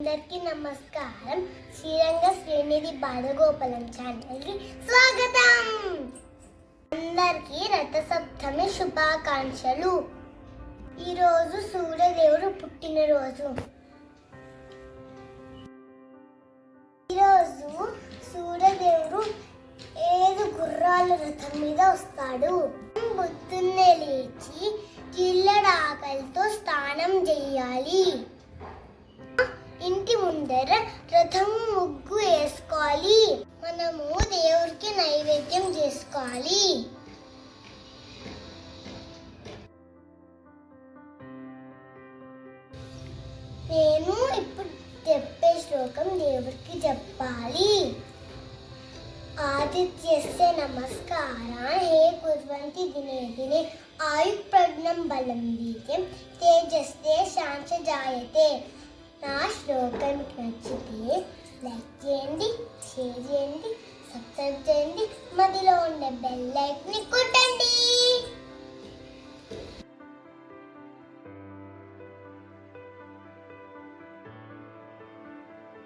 అందరికీ నమస్కారం. శ్రీరంగ శ్రీనిధి బాలగోపాలం ఛానల్కి స్వాగతం. అందరికీ రథసప్తమి శుభాకాంక్షలు. ఈరోజు సూర్యదేవుడు పుట్టినరోజు. ఈరోజు సూర్యదేవుడు 7 గుర్రాల రథం మీద వస్తాడు. పొద్దున్నే లేచి జిల్లడాకలతో స్నానం చేయాలి. ఇంటి ముందర రథము ముగ్గు వేసుకోవాలి. మనము దేవుడికి నైవేద్యం చేసుకోవాలి. నేను ఇప్పుడు చెప్పే శ్లోకం దేవుడికి చెప్పాలి. ఆదిత్యస్య నమస్కారాన్ హే కుర్వంతి దినే దినే ఆయుఃప్రజ్ఞం బలం వీర్యం తేజస్తే శాంచ జాయతే. నా శ్లోకం నచ్చితే లైక్ చేయండి, షేర్ చేయండి, సబ్స్క్రైబ్ చేయండి, మధ్యలో ఉండే బెల్ ఐకాన్ని కొట్టండి.